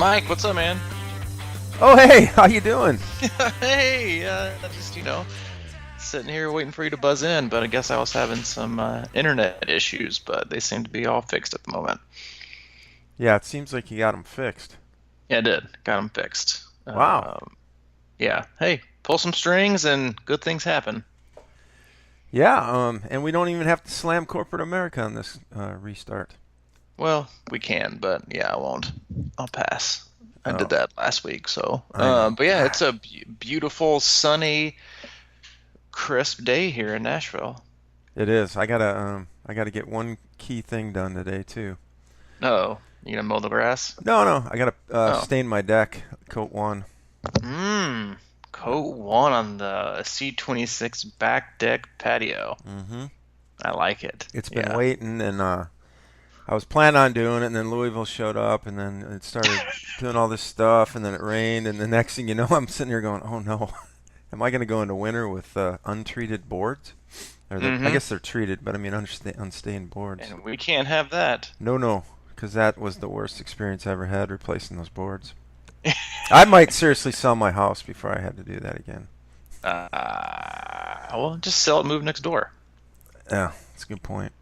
Mike, what's up, man? Oh, hey, how you doing? Hey, just sitting here waiting for you to buzz in, but I guess I was having some internet issues, but they seem to be all fixed at the moment. Yeah, it seems like you got them fixed. Yeah, I did. Got them fixed. Wow. Yeah. Hey, pull some strings and good things happen. Yeah, and we don't even have to slam corporate America on this restart. Well, we can, but yeah, I won't. I'll pass. I did Oh, that last week, so. I know. But yeah, God, it's a beautiful, sunny, crisp day here in Nashville. it is. I gotta get one key thing done today too. Oh, you gonna mow the grass? No, no, I gotta Oh. stain my deck, coat one. Mmm. Coat one on the C26 back deck patio. Mm-hmm. I like it. It's been Yeah. waiting, and I was planning on doing it, and then Louisville showed up, and then it started doing all this stuff, and then it rained, and the next thing you know, I'm sitting here going, "Oh no, am I gonna go into winter with untreated boards?" I Mm-hmm. guess they're treated, but I mean unstained boards. And we can't have that. No, no, because that was the worst experience I ever had replacing those boards. I might seriously sell my house before I had to do that again. Well, just sell it, move next door. Yeah, that's a good point.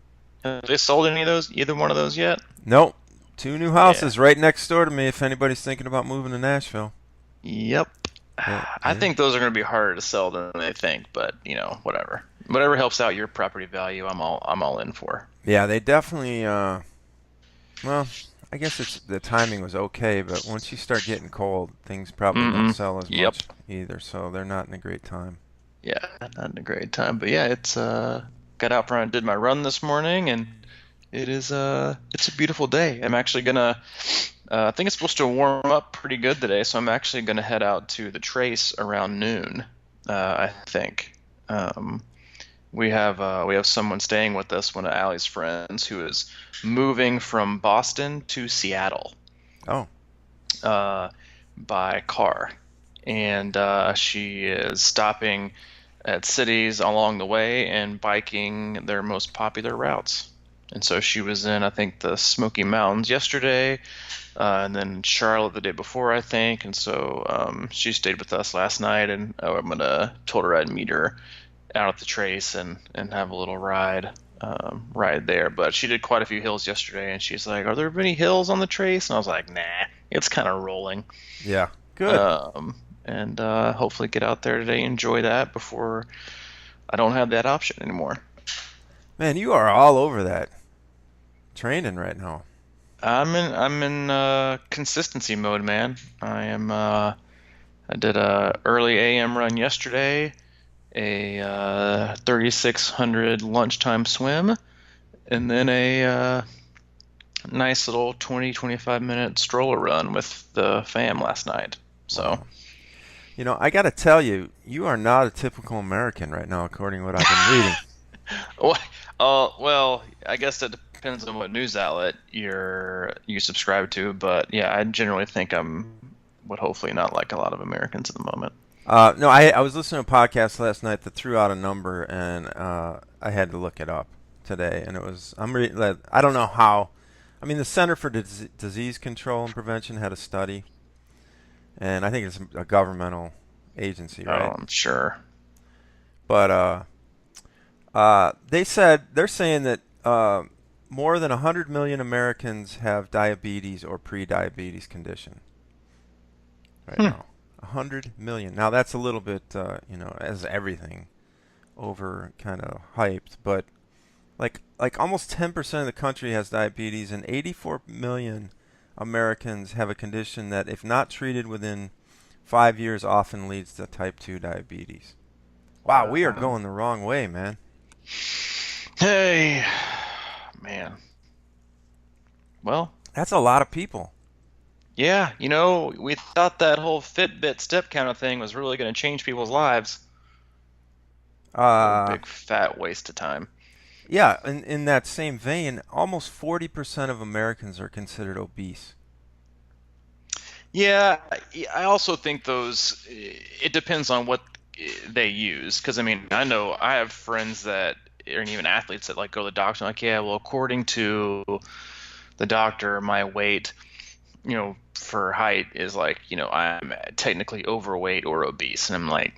Have they sold any of those, either one of those yet? Nope, two new Yeah. houses right next door to me. If anybody's thinking about moving to Nashville, Yep. yeah, I yeah, think those are going to be harder to sell than they think, but whatever. Whatever helps out your property value, I'm all in for. yeah, they definitely. Well, I guess it's the timing was okay, but once you start getting cold, things probably don't Mm-hmm. sell as Yep. much either. So they're not in a great time. Yeah, not in a great time, but yeah, it's got out front and did my run this morning, and it's a beautiful day. I'm actually gonna I think it's supposed to warm up pretty good today, so I'm actually gonna head out to the Trace around noon. I think we have someone staying with us, one of Allie's friends, who is moving from Boston to Seattle Oh, uh, by car, and she is stopping at cities along the way and biking their most popular routes. And so she was in, I think, the Smoky Mountains yesterday, and then Charlotte the day before, I think. And so she stayed with us last night, and told her I'd meet her out at the Trace and have a little ride there. But she did quite a few hills yesterday, and she's like, "Are there any hills on the Trace?" And I was like, "Nah, it's kind of rolling." yeah, good. And hopefully get out there today, enjoy that before I don't have that option anymore. Man, you are all over that training right now. I'm in consistency mode, man. I did a early AM run yesterday, a 3600 lunchtime swim, and then a nice little 25 minute stroller run with the fam last night. So Wow. You know, I got to tell you, you are not a typical American right now, according to what I've been reading. well, I guess that depends on what news outlet you subscribe to, but yeah, I generally think would hopefully not like a lot of Americans at the moment. No, I was listening to a podcast last night that threw out a number, and I had to look it up today, and it was I don't know how. I mean, the Center for Disease Control and Prevention had a study, and I think it's a governmental agency, Oh, right? I'm sure. But they're saying that more than 100 million Americans have diabetes or pre-diabetes condition right Hmm. now. 100 million. Now that's a little bit, as everything, over kind of hyped, but like almost 10% of the country has diabetes, and 84 million Americans have a condition that, if not treated within 5 years, often leads to type 2 diabetes. Wow, we are Wow. going the wrong way, man. Hey, man. Well, That's a lot of people. yeah, we thought that whole Fitbit step counter thing was really going to change people's lives. What a Uh, big fat waste of time. yeah, in that same vein, almost 40% of Americans are considered obese. Yeah, I also think it depends on what they use. Because, I mean, I know I have friends that, or even athletes that like go to the doctor and like, yeah, well, according to the doctor, my weight for height is like, I'm technically overweight or obese, and I'm like,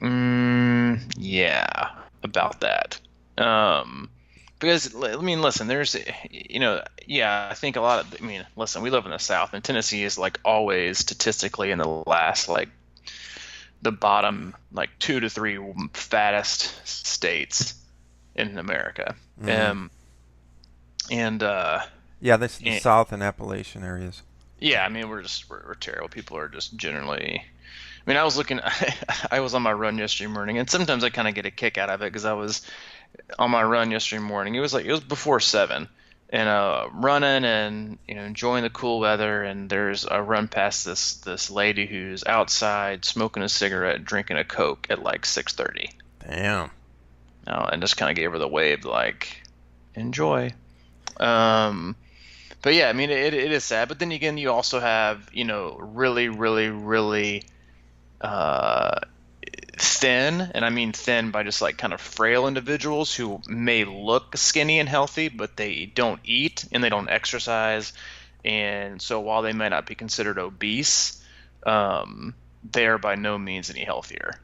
yeah, about that. Um, because I mean, listen, yeah, I think a lot of, I mean, listen, we live in the South, and Tennessee is like always statistically in the last like the bottom like 2 to 3 fattest states in America. Mm. Um, and Yeah, this is the and, South and Appalachian areas. yeah, I mean, we're terrible. People are just generally. I mean, I was looking. I was on my run yesterday morning, and sometimes I kind of get a kick out of it because I was on my run yesterday morning. It was before 7, and running and enjoying the cool weather. And there's I run past this lady who's outside smoking a cigarette, drinking a Coke at like 6:30. Damn. And just kind of gave her the wave like, enjoy. Um, but yeah, I mean, it is sad. But then again, you also have really, really, really uh, thin, and I mean thin by just like kind of frail individuals who may look skinny and healthy, but they don't eat and they don't exercise. And so while they might not be considered obese, they are by no means any healthier.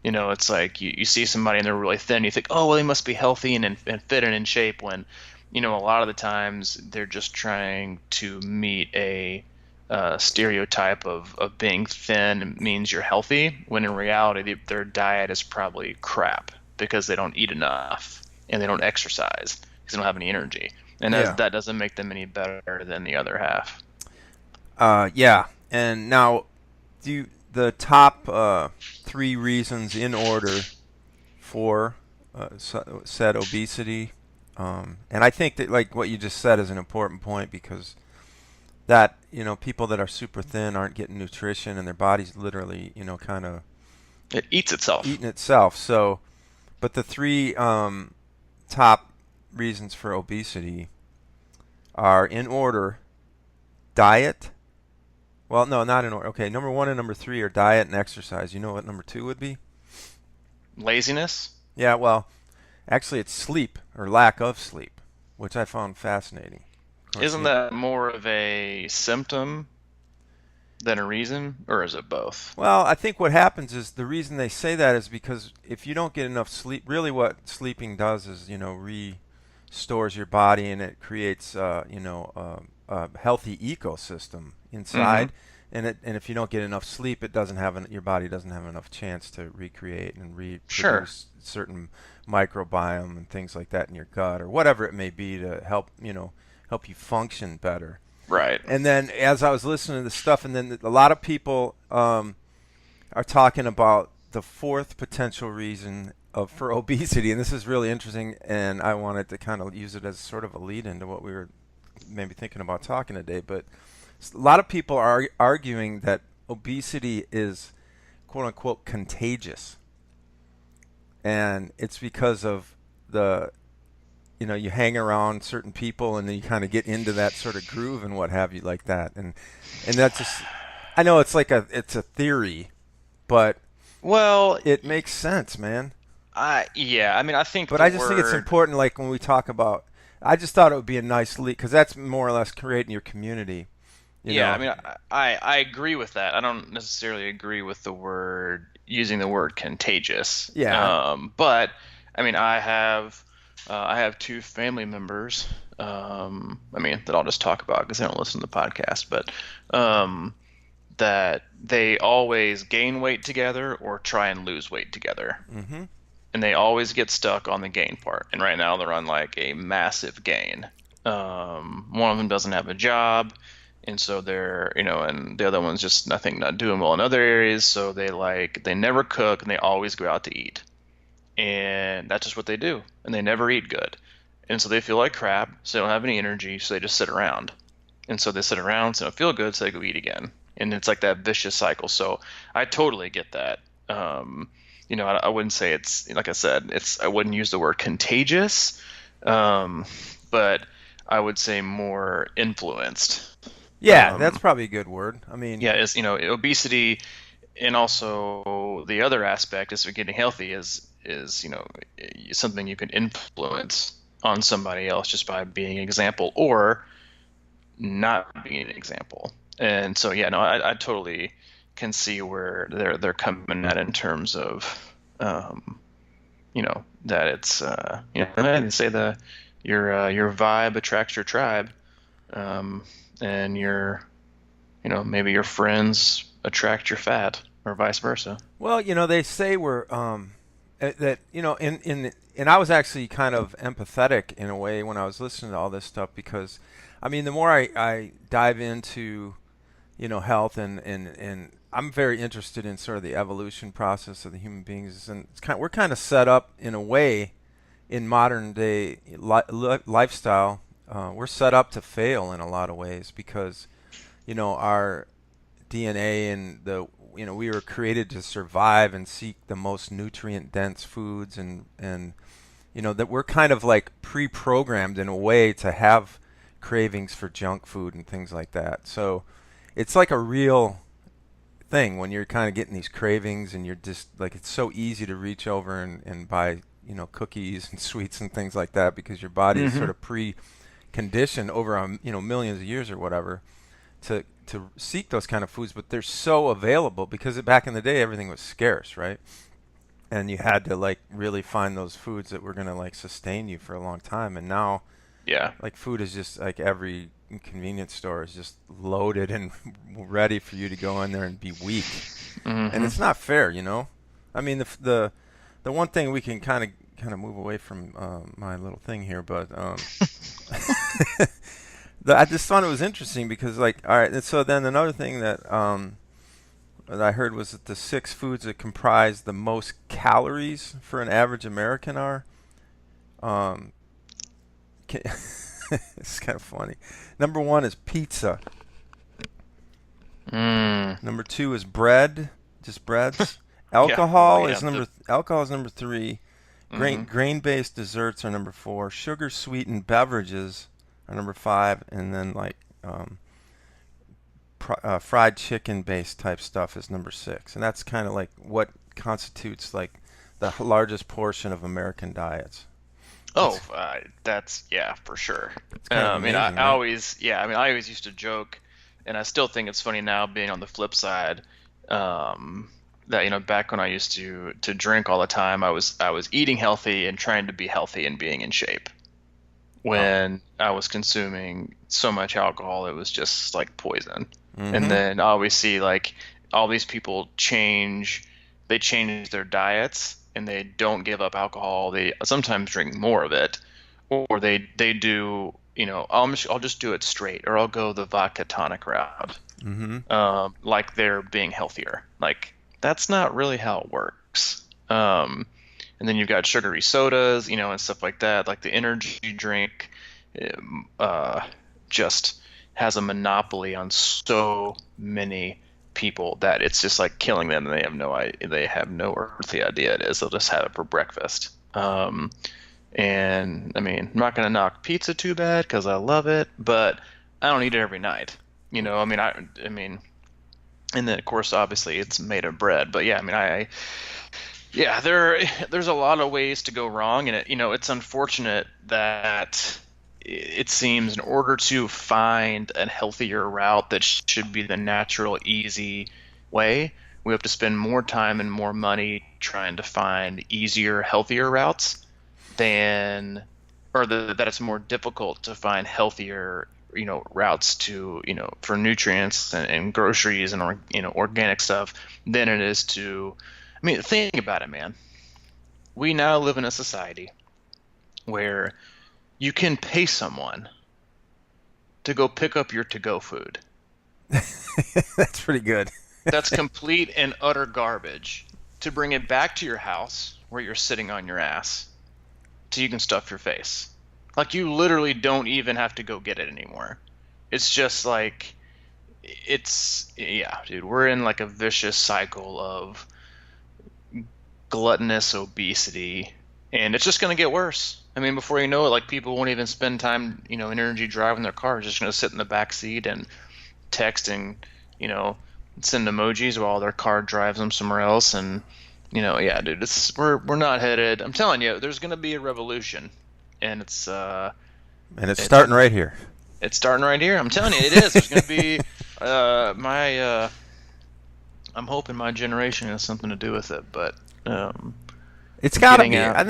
It's like you see somebody and they're really thin, you think, oh, well, they must be healthy and fit and in shape when, a lot of the times they're just trying to meet a stereotype of being thin means you're healthy, when in reality their diet is probably crap because they don't eat enough and they don't exercise because they don't have any energy, and Yeah. that doesn't make them any better than the other half. Yeah. And now, the top three reasons in order for said obesity. And I think that like what you just said is an important point because that people that are super thin aren't getting nutrition and their body's literally kind of It eats itself. eating itself. So, but the three top reasons for obesity are in order: diet. Well, no, not in order. Okay, number one and number three are diet and exercise. You know what number two would be? Laziness. Yeah, well, actually, it's sleep or lack of sleep, which I found fascinating. Of course, Isn't that more of a symptom than a reason, or is it both? well, I think what happens is the reason they say that is because if you don't get enough sleep, really what sleeping does is, restores your body and it creates, a healthy ecosystem Mm-hmm. inside. And if you don't get enough sleep, it doesn't have your body doesn't have enough chance to recreate and Sure. reproduce certain microbiome and things like that in your gut or whatever it may be to help, help you function better. Right. And then as I was listening to this stuff, and then a lot of people are talking about the fourth potential reason for obesity, and this is really interesting, and I wanted to kind of use it as sort of a lead into what we were maybe thinking about talking today. But a lot of people are arguing that obesity is quote unquote contagious, and it's because of the you hang around certain people and then you kind of get into that sort of groove and what have you like that and that's just I know it's a theory but Well, it makes sense, man. yeah, I mean, I think But the I just think it's word, important, like when we talk about, I just thought it would be a nice lead because that's more or less creating your community, you yeah, I know. mean, I agree with that. I don't necessarily agree with the word using the word contagious. Yeah. But I mean, I have two family members. I mean, that I'll just talk about because they don't listen to the podcast, but um, that they always gain weight together or try and lose weight together, Mm-hmm. and they always get stuck on the gain part. And right now they're on like a massive gain. One of them doesn't have a job, and so and the other one's just I think not doing well in other areas. So they never cook and they always go out to eat, and that's just what they do. And they never eat good, and so they feel like crap. So they don't have any energy, so they just sit around. And so they sit around, so they don't feel good, so they go eat again. And it's like that vicious cycle. So I totally get that. I wouldn't say it's like I said, I wouldn't use the word contagious, um, but I would say more influenced. Yeah, that's probably a good word. I mean, Yeah, is obesity, and also the other aspect is getting healthy is something you can influence on somebody else just by being an example or not being an example. And so yeah, no, I totally can see where they're coming at in terms of that it's they say your vibe attracts your tribe, um, and maybe your friends attract your fat or vice versa. Well, they say we're that and I was actually kind of empathetic in a way when I was listening to all this stuff because, I mean, the more I dive into health and I'm very interested in sort of the evolution process of the human beings, and we're kind of set up in a way in modern day lifestyle. We're set up to fail in a lot of ways because our DNA and we were created to survive and seek the most nutrient dense foods, and that we're kind of like pre-programmed in a way to have cravings for junk food and things like that. So it's like a real thing when you're kind of getting these cravings and you're just like, it's so easy to reach over and buy cookies and sweets and things like that because your body is Hmm. sort of pre-conditioned over millions of years or whatever to seek those kind of foods, but they're so available because back in the day everything was scarce, right? And you had to like really find those foods that were going to like sustain you for a long time. And now Yeah. like food is just like every convenience store is just loaded and ready for you to go in there and be weak. And Hmm. it's not fair. I mean, the one thing we can kind of move away from my little thing here, but I just thought it was interesting because, like, all right, and so then another thing that I heard was that the six foods that comprise the most calories for an average American are. Um, it's kind of funny. Number one is pizza. Mm. Number two is bread, just breads. Yeah. Well, yeah. Alcohol is number three. Hmm. Grain-based desserts are number four. Sugar-sweetened beverages are number five, and then like fried chicken-based type stuff is number six. And that's kind of like what constitutes like the largest portion of American diets. Oh, It's that's yeah, for sure. it's kind of I mean, I, amazing, I right? always, yeah, I mean, I always used to joke, and I still think it's funny now being on the flip side. Um, that back when I used to drink all the time, I was eating healthy and trying to be healthy and being in shape. Oh. When I was consuming so much alcohol, it was just like poison. And Mm-hmm. then I always see like all these people they change their diets and they don't give up alcohol. They sometimes drink more of it, or they do, I'll just do it straight, or I'll go the vodka tonic route, Mm-hmm. like they're being healthier. Like that's not really how it works. And then you've got sugary sodas, and stuff like that. Like the energy drink, uh, just has a monopoly on so many people that it's just like killing them, and they have no earthly idea it is. They'll just have it for breakfast. And I mean, I'm not gonna knock pizza too bad because I love it, but I don't eat it every night. I mean, and then of course, obviously, it's made of bread. But yeah, I mean, yeah, there's a lot of ways to go wrong, and it's unfortunate that it seems in order to find a healthier route that should be the natural, easy way, we have to spend more time and more money trying to find easier, healthier routes than, or that it's more difficult to find healthier, routes to, for nutrients and groceries and organic stuff than it is to. I mean, think about it, man. We now live in a society where you can pay someone to go pick up your to-go food. That's pretty good. That's complete and utter garbage, to bring it back to your house where you're sitting on your ass so you can stuff your face. Like you literally don't even have to go get it anymore. It's just like yeah, dude, we're in like a vicious cycle of gluttonous obesity, and it's just going to get worse. I mean, before you know it, like people won't even spend time, energy driving their car. Just going to sit in the back seat and text and, you know, send emojis while their car drives them somewhere else. And, yeah, dude, we're not headed. I'm telling you, there's going to be a revolution, and And it's it's starting right here. it's starting right here. I'm telling you, it is. There's going to be. My I'm hoping my generation has something to do with it, but um, It's got to getting be. out. I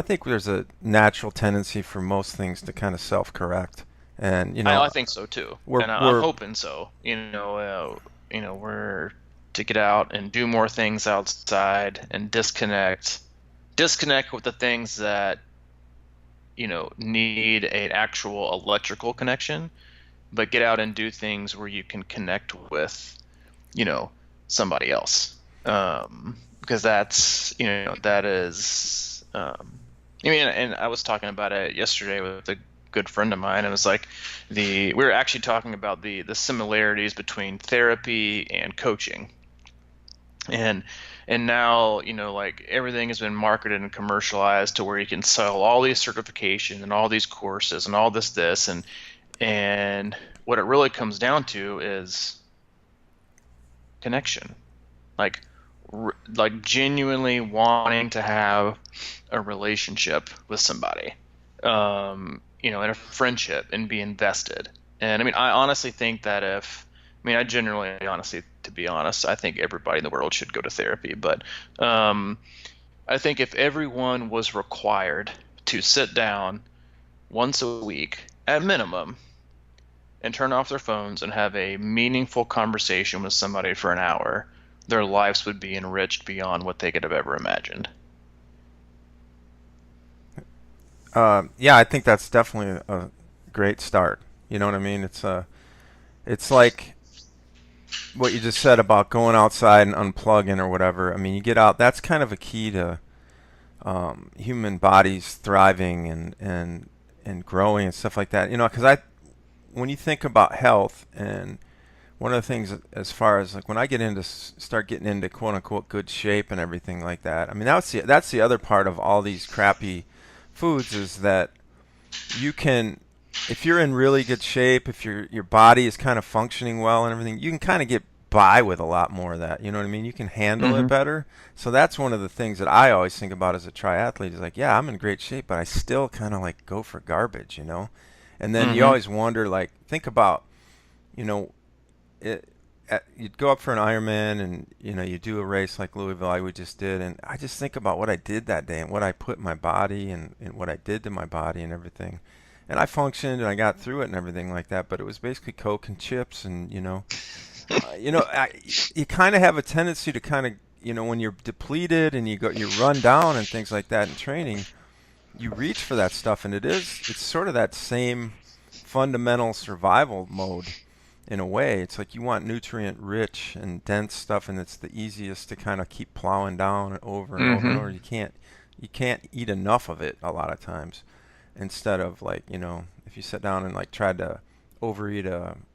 think there's a natural tendency for most things to kind of self-correct, and I think so too, we're and I'm we're hoping so. We're to get out and do more things outside and disconnect with the things that need an actual electrical connection, but get out and do things where you can connect with you know somebody else, because that is I mean, and I was talking about it yesterday with a good friend of mine, and it was like we were actually talking about the similarities between therapy and coaching, and now like everything has been marketed and commercialized to where you can sell all these certifications and all these courses and all this and what it really comes down to is connection, like like genuinely wanting to have a relationship with somebody, in a friendship and be invested. And I mean, I honestly think that I generally, honestly, to be honest, I think everybody in the world should go to therapy. But um, I think if everyone was required to sit down once a week at minimum and turn off their phones and have a meaningful conversation with somebody for an hour, their lives would be enriched beyond what they could have ever imagined. yeah, I think that's definitely a great start. You know what I mean? It's like what you just said about going outside and unplugging or whatever. I mean, you get out. That's kind of a key to human bodies thriving and growing and stuff like that. Because when you think about health, and one of the things as far as like when I get into start getting into quote unquote good shape and everything like that. I mean, that's the other part of all these crappy foods is that you can, if you're in really good shape, if your body is kind of functioning well and everything, you can kind of get by with a lot more of that. You know what I mean? You can handle it Mm-hmm. better. So that's one of the things that I always think about as a triathlete is like, yeah, I'm in great shape, but I still kind of like go for garbage. And then you Mm-hmm. always wonder, like, think about, you know, you'd go up for an Ironman and you do a race like Louisville like we just did, and I just think about what I did that day and what I put in my body and what I did to my body and everything, and I functioned and I got through it and everything like that. But it was basically Coke and chips, and you kind of have a tendency to kind of when you're depleted and you run down and things like that in training, you reach for that stuff, and it's sort of that same fundamental survival mode in a way. It's like you want nutrient rich and dense stuff, and it's the easiest to kind of keep plowing down over and over and Mm-hmm. over. You can't eat enough of it a lot of times. Instead of like if you sit down and like tried to overeat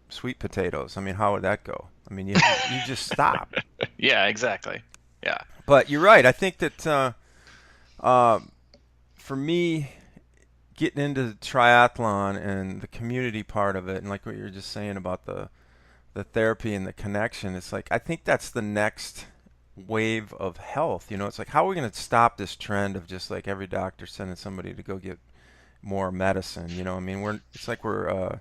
sweet potatoes, I mean, how would that go? I mean, you just stop. Yeah, exactly. Yeah. But you're right. I think that uh, for me, getting into triathlon and the community part of it, and like what you were just saying about the therapy and the connection, it's like I think that's the next wave of health. It's like how are we going to stop this trend of just like every doctor sending somebody to go get more medicine? I mean, it's like we're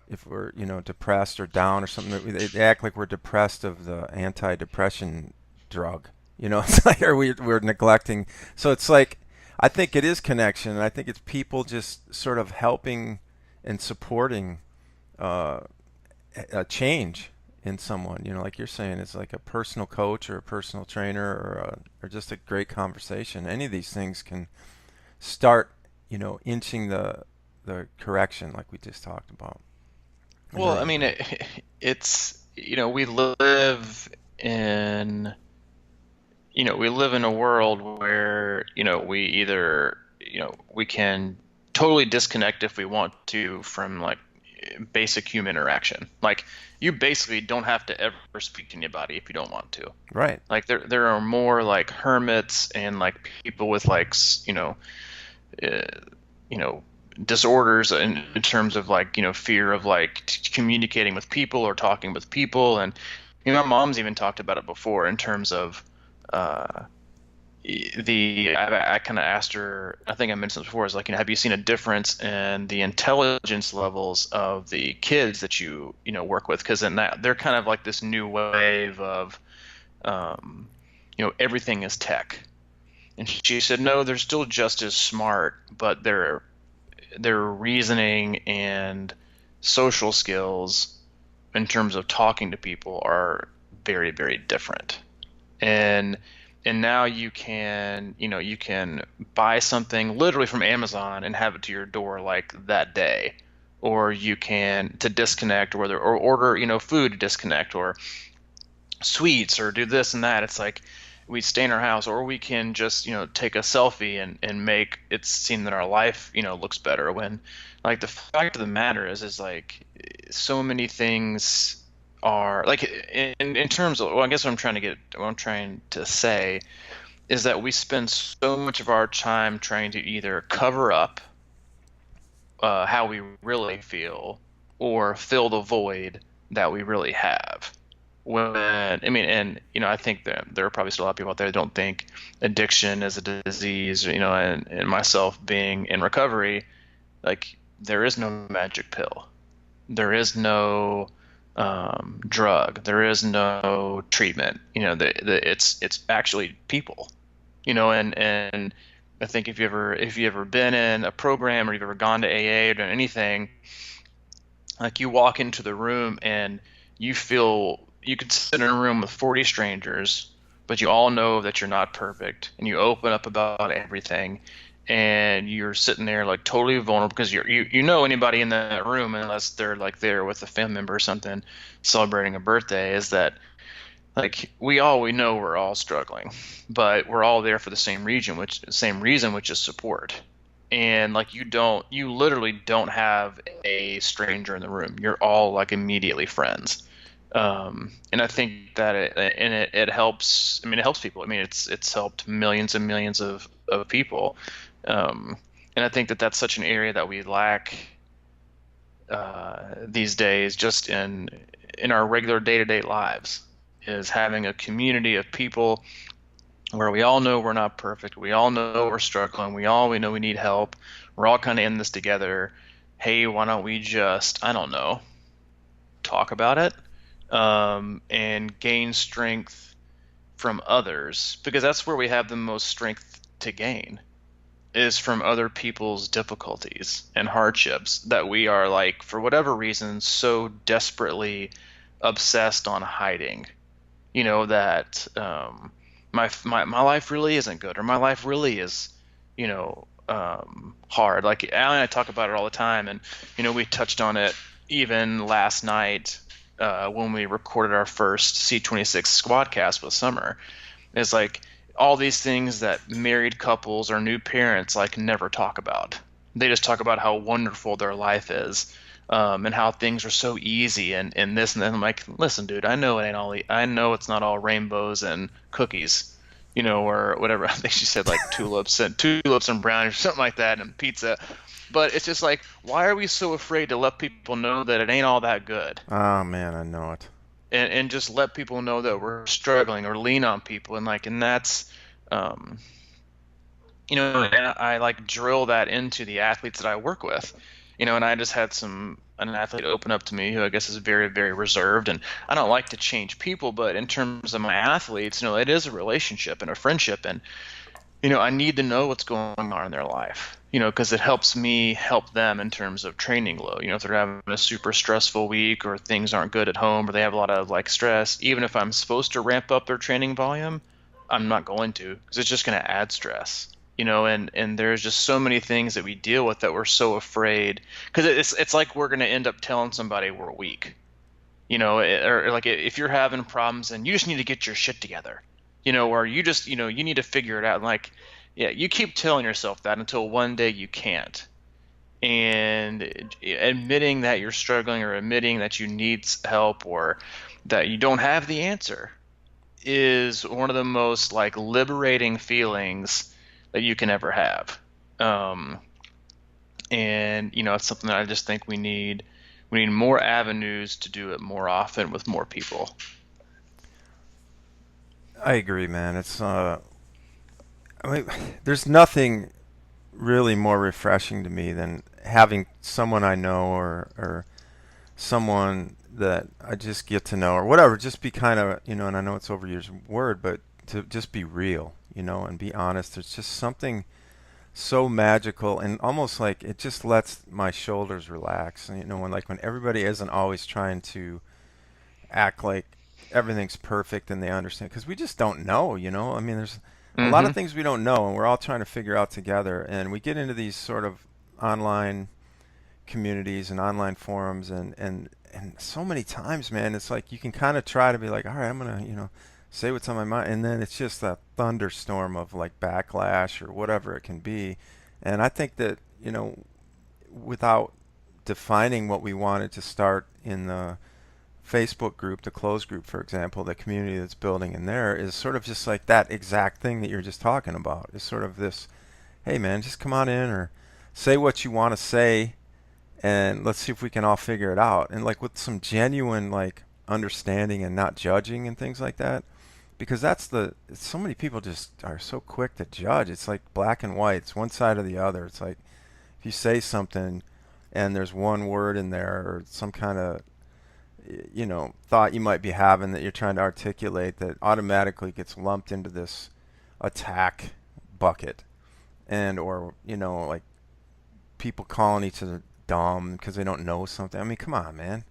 if we're depressed or down or something, they act like we're depressed of the anti-depression drug. It's like we're neglecting. So it's like I think it is connection, and I think it's people just sort of helping and supporting uh, a change in someone. Like you're saying, it's like a personal coach or a personal trainer or just a great conversation. Any of these things can start, inching the correction like we just talked about. Well, You're I mean, it's we live in we live in a world where we either we can totally disconnect if we want to from like basic human interaction. Like you basically don't have to ever speak to anybody if you don't want to. right. Like there are more like hermits and like people with like uh, you know disorders in terms of like fear of like communicating with people or talking with people. And my mom's even talked about it before in terms of uh I kind of asked her, I think I mentioned this before, is like, have you seen a difference in the intelligence levels of the kids that work with? Because in that they're kind of like this new wave of, um, everything is tech. And she said, no, they're still just as smart, but their reasoning and social skills in terms of talking to people are very, very different. And now you can buy something literally from Amazon and have it to your door like that day, or you can to disconnect, or order food to disconnect, or sweets, or do this and that. It's like we stay in our house, or we can just take a selfie and make it seem that our life looks better, when like the fact of the matter is like so many things are like in terms of, well, I guess what I'm trying to say is that we spend so much of our time trying to either cover up how we really feel or fill the void that we really have. When I mean, and I think that there are probably still a lot of people out there that don't think addiction is a disease, and myself being in recovery, like there is no magic pill, there is no drug, there is no treatment. It's actually people, and I think if you ever been in a program, or you've ever gone to AA or done anything, like you walk into the room and you could sit in a room with 40 strangers, but you all know that you're not perfect, and you open up about everything, and you're sitting there like totally vulnerable because you know anybody in that room, unless they're like there with a family member or something celebrating a birthday, is that like we know we're all struggling, but we're all there for the same reason, which is support. And like you literally don't have a stranger in the room. You're all like immediately friends. And I think that it helps. I mean, it helps people. I mean, it's helped millions and millions of people. Um, and I think that that's such an area that we lack these days, just in our regular day-to-day lives, is having a community of people where we all know we're not perfect. We all know we're struggling. We know we need help. We're all kind of in this together. Hey, why don't we just, I don't know, talk about it, and gain strength from others, because that's where we have the most strength to gain, is from other people's difficulties and hardships that we are, like, for whatever reason, so desperately obsessed on hiding. That my life really isn't good, or my life really is, hard. Like Alan and I talk about it all the time, and we touched on it even last night when we recorded our first C26 squadcast with Summer. It's like all these things that married couples or new parents like never talk about. They just talk about how wonderful their life is, and how things are so easy, and this and then. I'm like, listen, dude, I know it ain't all. I know it's not all rainbows and cookies, or whatever. I think she said like tulips and brownies or something like that, and pizza. But it's just like, why are we so afraid to let people know that it ain't all that good? Oh man, I know it. And just let people know that we're struggling, or lean on people, and that's um and I like drill that into the athletes that I work with. And I just had an athlete open up to me who I guess is very, very reserved, and I don't like to change people, but in terms of my athletes, it is a relationship and a friendship, and I need to know what's going on in their life, because it helps me help them in terms of training load. If they're having a super stressful week, or things aren't good at home, or they have a lot of like stress, even if I'm supposed to ramp up their training volume, I'm not going to, because it's just going to add stress. And there's just so many things that we deal with that we're so afraid, because it's like we're going to end up telling somebody we're weak, or like if you're having problems and you just need to get your shit together, or you just, you need to figure it out. And like, yeah, you keep telling yourself that until one day you can't. And admitting that you're struggling, or admitting that you need help, or that you don't have the answer, is one of the most like liberating feelings that you can ever have. Um, and it's something that I just think we need more avenues to do it more often with more people. I agree, man. It's I mean, there's nothing really more refreshing to me than having someone I know or someone that I just get to know or whatever, just be kind of, and I know it's overused word, but to just be real, and be honest. There's just something so magical and almost like it just lets my shoulders relax. And, when everybody isn't always trying to act like everything's perfect and they understand because we just don't know. I mean, there's a lot of Hmm. things we don't know and we're all trying to figure out together. And we get into these sort of online communities and online forums and so many times, man, it's like you can kind of try to be like, all right, I'm gonna, say what's on my mind, and then it's just a thunderstorm of like backlash or whatever it can be. And I think that, without defining what we wanted to start in the Facebook group, the closed group, for example, the community that's building in there is sort of just like that exact thing that you're just talking about. It's sort of this, hey man, just come on in or say what you want to say and let's see if we can all figure it out. And like with some genuine like understanding and not judging and things like that. Because so many people just are so quick to judge. It's like black and white. It's one side or the other. It's like if you say something and there's one word in there or some kind of thought you might be having that you're trying to articulate that automatically gets lumped into this attack bucket and or like people calling each other dumb because they don't know something. I mean, come on, man.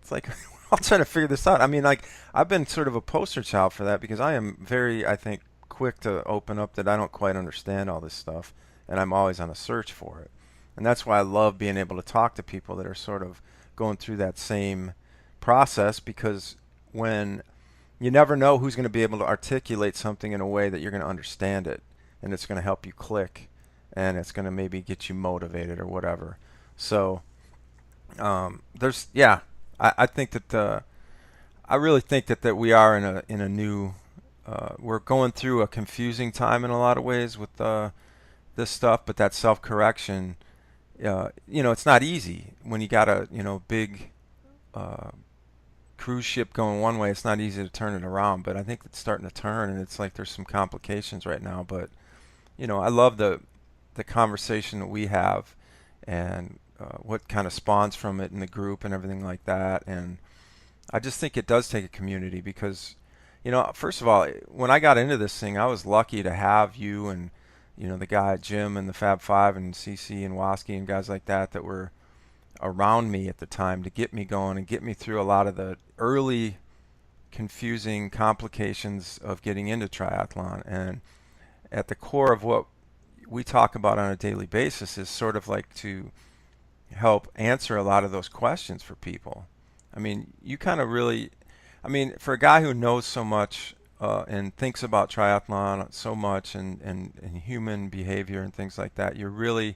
It's like we're all trying to figure this out. I mean, like I've been sort of a poster child for that because I am very, I think, quick to open up that I don't quite understand all this stuff, and I'm always on a search for it. And that's why I love being able to talk to people that are sort of going through that same process because when you never know who's going to be able to articulate something in a way that you're going to understand it and it's going to help you click and it's going to maybe get you motivated or whatever. So yeah, I think that I really think that we are in a new we're going through a confusing time in a lot of ways with this stuff, but that self correction, it's not easy when you got a big uh, cruise ship going one way. It's not easy to turn it around, but I think it's starting to turn, and it's like there's some complications right now. But I love the conversation that we have, and what kind of spawns from it in the group and everything like that. And I just think it does take a community because, first of all, when I got into this thing, I was lucky to have you and the guy Jim and the Fab Five and CC and Wasky and guys like that that were around me at the time to get me going and get me through a lot of the early confusing complications of getting into triathlon. And at the core of what we talk about on a daily basis is sort of like to help answer a lot of those questions for people. I mean, you kind of really, I mean, for a guy who knows so much and thinks about triathlon so much and human behavior and things like that, you're really,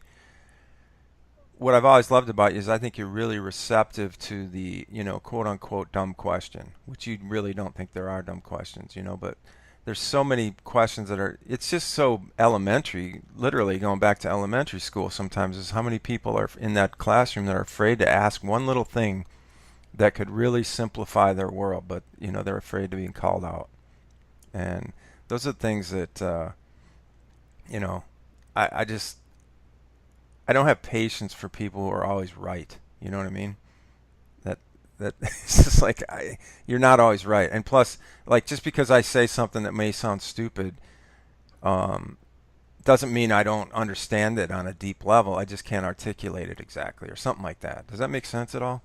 what I've always loved about you is I think you're really receptive to the, quote unquote dumb question, which you really don't think there are dumb questions, but there's so many questions that are, it's just so elementary, literally going back to elementary school sometimes, is how many people are in that classroom that are afraid to ask one little thing that could really simplify their world, but, they're afraid to being called out. And those are things that, you know, I just, I don't have patience for people who are always right. You know what I mean? That it's just like you're not always right. And plus, like just because I say something that may sound stupid, um, doesn't mean I don't understand it on a deep level. I just can't articulate it exactly or something like that. Does that make sense at all?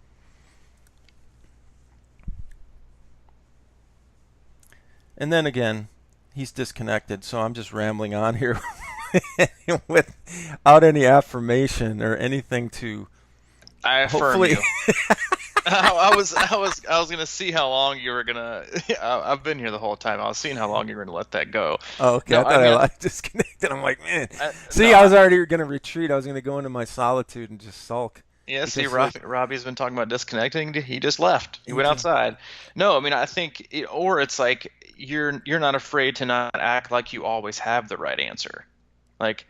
And then again, he's disconnected, so I'm just rambling on here without any affirmation or anything to I affirm hopefully. you. I was gonna see how long you were gonna. I've been here the whole time. I was seeing how long you were gonna let that go. Oh, okay. No, I I thought mean, I like disconnected. I'm like, man. no, See, I was already gonna retreat. I was gonna go into my solitude and just sulk yeah. See, because like Robbie's been talking about disconnecting. He just left. He he went just outside. No, I mean, I think, or it's like you're not afraid to not act like you always have the right answer. Like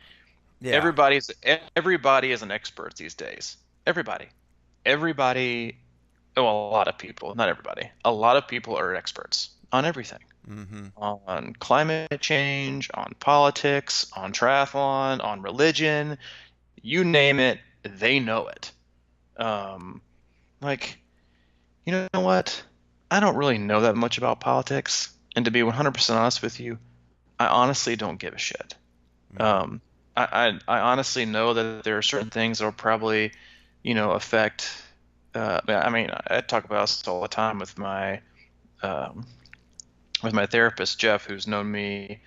yeah. everybody is an expert these days. Everybody, well, a lot of people, not everybody. A lot of people are experts on everything. Mm-hmm. on climate change, on politics, on triathlon, on religion, you name it, they know it. Um, like, you know what? I don't really know that much about politics, and to be 100% honest with you, I honestly don't give a shit. Mm-hmm. Um, I honestly know that there are certain things that will probably, affect. I mean, I talk about this all the time um, with my therapist Jeff, who's known me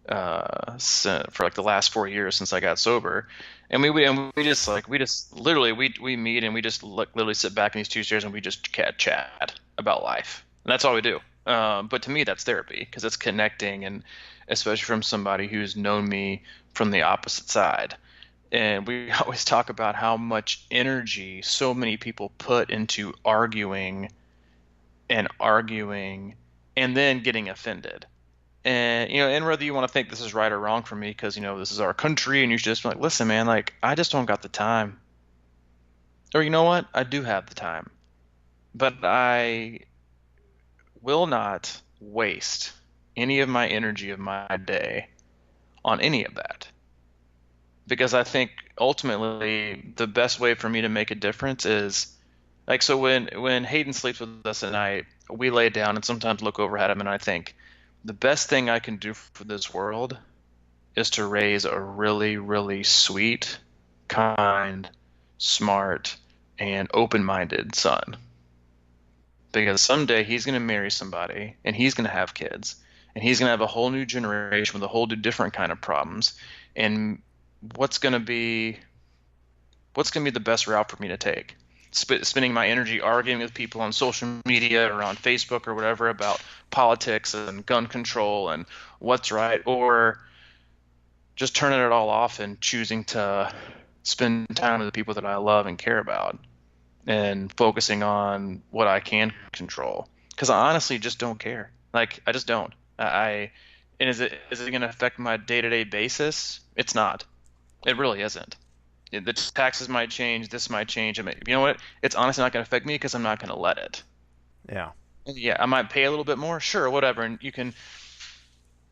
for like the last 4 years since I got sober, and we just literally we meet and we just literally sit back in these two chairs and we just chat about life, and that's all we do. But to me, that's therapy because it's connecting, and especially from somebody who's known me from the opposite side. And we always talk about how much energy so many people put into arguing and then getting offended. And and whether you want to think this is right or wrong for me, because this is our country, and you should just be like, listen, man, like I just don't got the time. Or you know what? I do have the time, but I will not waste any of my energy of my day on any of that. Because I think ultimately the best way for me to make a difference is like, so when Hayden sleeps with us at night, we lay down and sometimes look over at him, and I think the best thing I can do for this world is to raise a really, really sweet, kind, smart, and open-minded son. Because someday he's going to marry somebody and he's going to have kids and he's going to have a whole new generation with a whole new different kind of problems. And what's going to be what's going to be the best route for me to take? Spending my energy arguing with people on social media or on Facebook or whatever about politics and gun control and what's right, or just turning it all off and choosing to spend time with the people that I love and care about and focusing on what I can control. Because I honestly just don't care. Like I just don't. And is it going to affect my day-to-day basis? It's not. It really isn't. The taxes might change. This might change. You know what? It's honestly not going to affect me because I'm not going to let it. Yeah. Yeah, I might pay a little bit more, sure, whatever, and you can,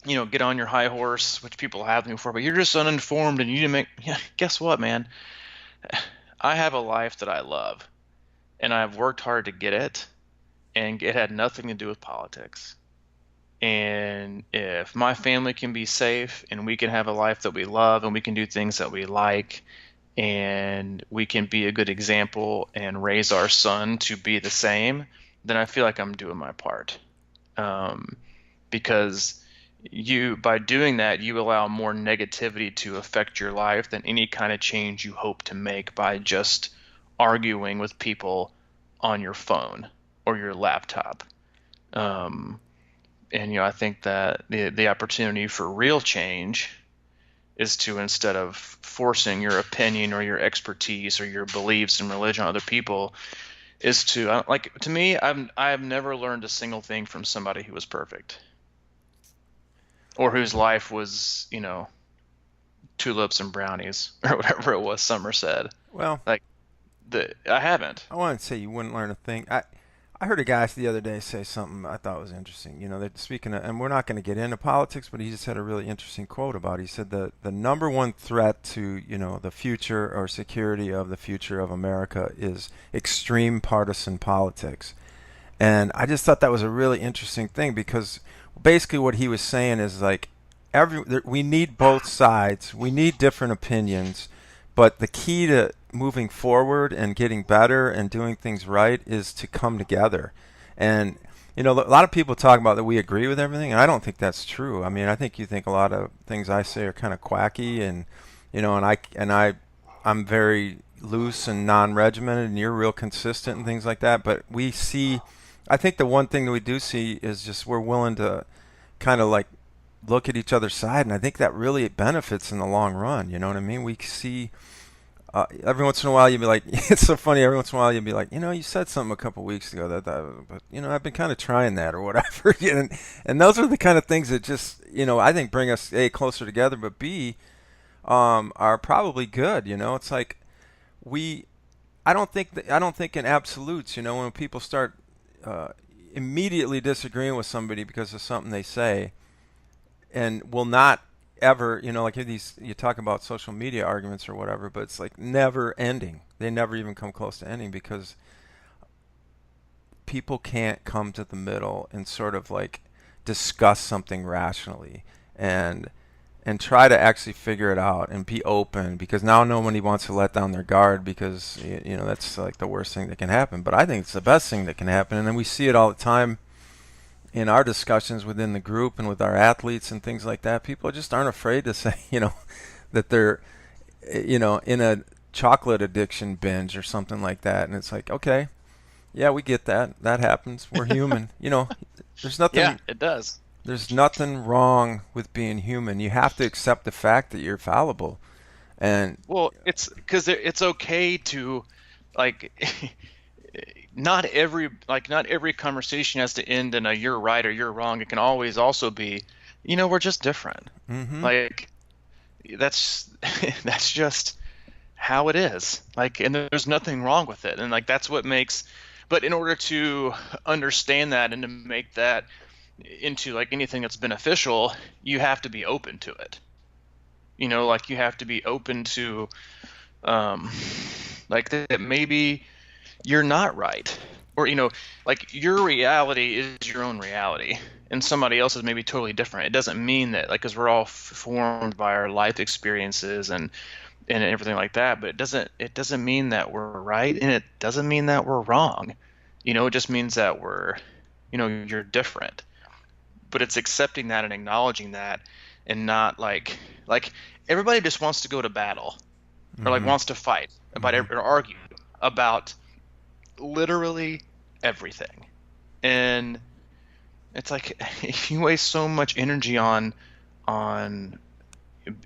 get on your high horse, which people have me before, but you're just uninformed and you didn't make. Yeah, guess what, man? I have a life that I love, and I've worked hard to get it, and it had nothing to do with politics. And if my family can be safe and we can have a life that we love and we can do things that we like and we can be a good example and raise our son to be the same, then I feel like I'm doing my part. Um, because by doing that, you allow more negativity to affect your life than any kind of change you hope to make by just arguing with people on your phone or your laptop. Um, and I think that the opportunity for real change is to, instead of forcing your opinion or your expertise or your beliefs and religion on other people, is to like, to me, I've never learned a single thing from somebody who was perfect or whose life was, tulips and brownies or whatever it was Summer said. Well, Like, I haven't. I wouldn't say you wouldn't learn a thing. I heard a guy the other day say something I thought was interesting. They're speaking of, and we're not going to get into politics, but he just had a really interesting quote about it. He said the number one threat to, the future or security of the future of America is extreme partisan politics. And I just thought that was a really interesting thing because basically what he was saying is like we need both sides. We need different opinions, but the key to moving forward and getting better and doing things right is to come together. And a lot of people talk about that we agree with everything, and I don't think that's true. I mean, I think you think a lot of things I say are kind of quacky, and I'm very loose and non-regimented, and you're real consistent and things like that. But we see, I think the one thing that we do see is just we're willing to kind of like look at each other's side, and I think that really benefits in the long run. You know what I mean? We see every once in a while you'd be like, it's so funny. Every once in a while you'd be like, you said something a couple weeks ago but I've been kind of trying that or whatever. And those are the kind of things that just I think bring us A, closer together, but B, are probably good. It's like we I don't think in absolutes. When people start uh, immediately disagreeing with somebody because of something they say, and will not ever, like you talk about social media arguments or whatever, but it's like never ending. They never even come close to ending because people can't come to the middle and sort of like discuss something rationally and try to actually figure it out and be open, because now nobody wants to let down their guard, because that's like the worst thing that can happen. But I think it's the best thing that can happen, and then we see it all the time in our discussions within the group and with our athletes and things like that. People just aren't afraid to say, that they're, in a chocolate addiction binge or something like that. And it's like, okay, yeah, we get that. That happens. We're human. There's Yeah, nothing it does. there's nothing wrong with being human. You have to accept the fact that you're fallible. And Well, it's because it's okay to, like, not every conversation has to end in a you're right or you're wrong. It can always also be, we're just different. mhm. Like that's that's just how it is. Like, and there's nothing wrong with it. And like that's what makes. But in order to understand that and to make that into like anything that's beneficial, you have to be open to it. Like you have to be open to, um, like that maybe you're not right, or like your reality is your own reality, and somebody else's may be totally different. It doesn't mean that, like, because we're all formed by our life experiences and everything like that, but it doesn't mean that we're right, and it doesn't mean that we're wrong. It just means that you're different. But it's accepting that and acknowledging that, and not like everybody just wants to go to battle, or like Mhm. wants to fight about Mhm. or argue about literally everything. And it's like if you waste so much energy on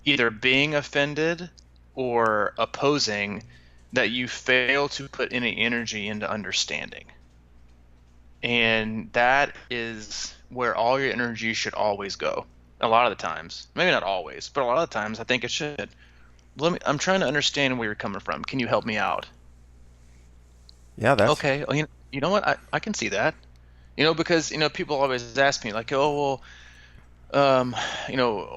either being offended or opposing, that you fail to put any energy into understanding. And that is where all your energy should always go. A lot of the times, maybe not always, but a lot of the times I think it should. I'm trying to understand where you're coming from. Can you help me out? Yeah, that's Okay. Well, you know what? I can see that. Because people always ask me like, oh well,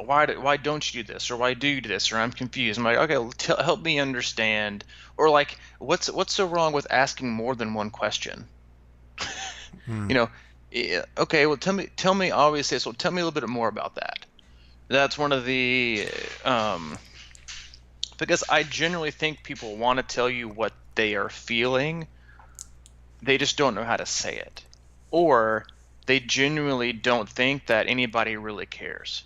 why don't you do this, or why do you do this, or I'm confused. I'm like, okay, well, help me understand, or like, what's so wrong with asking more than one question? mm, You know, okay, well, tell me obviously. So tell me a little bit more about that. That's one of the because I generally think people want to tell you what they are feeling, they just don't know how to say it, or they genuinely don't think that anybody really cares.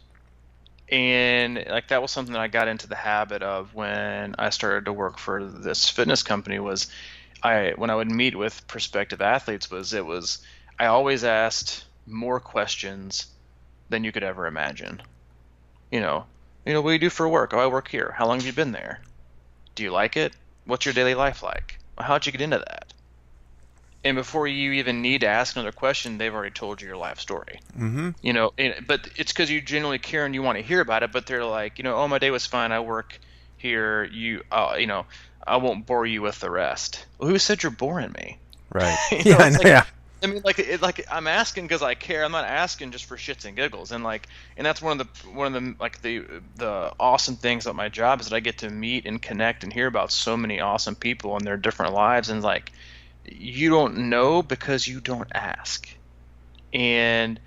And like that was something that I got into the habit of when I started to work for this fitness company. Was I when I would meet with prospective athletes, I always asked more questions than you could ever imagine. You know, what do you do for work? Oh, I work here. How long have you been there? Do you like it? What's your daily life like? Well, how'd you get into that? And before you even need to ask another question, they've already told you your life story. mhm. But it's because you genuinely care and you want to hear about it. But they're like, oh, my day was fine. I work here. I won't bore you with the rest. Well, who said you're boring me? Right. Yeah, I It's know, like, yeah. I mean, like I'm asking because I care. I'm not asking just for shits and giggles. And that's one of the like the awesome things about my job is that I get to meet and connect and hear about so many awesome people and their different lives. And like, you don't know because you don't ask. And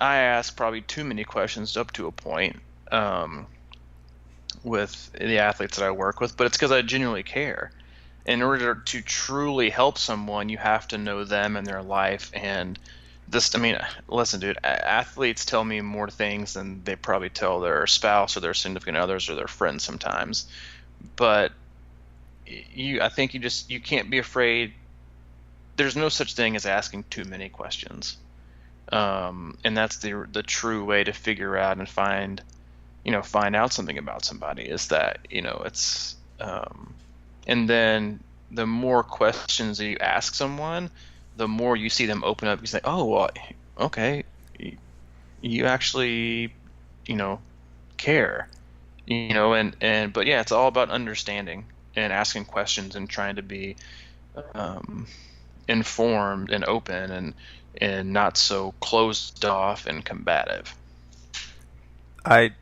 I ask probably too many questions up to a point, um, with the athletes that I work with, but it's because I genuinely care. In order to truly help someone, you have to know them and their life. And I mean, listen, dude, athletes tell me more things than they probably tell their spouse or their significant others or their friends sometimes. But I think you can't be afraid. There's no such thing as asking too many questions. And that's the true way to figure out and find out something about somebody, is that it's and then the more questions that you ask someone, the more you see them open up. You say, oh well, okay, you actually you know care, and but yeah, it's all about understanding and asking questions and trying to be um, informed and open, and and not so closed off and combative. I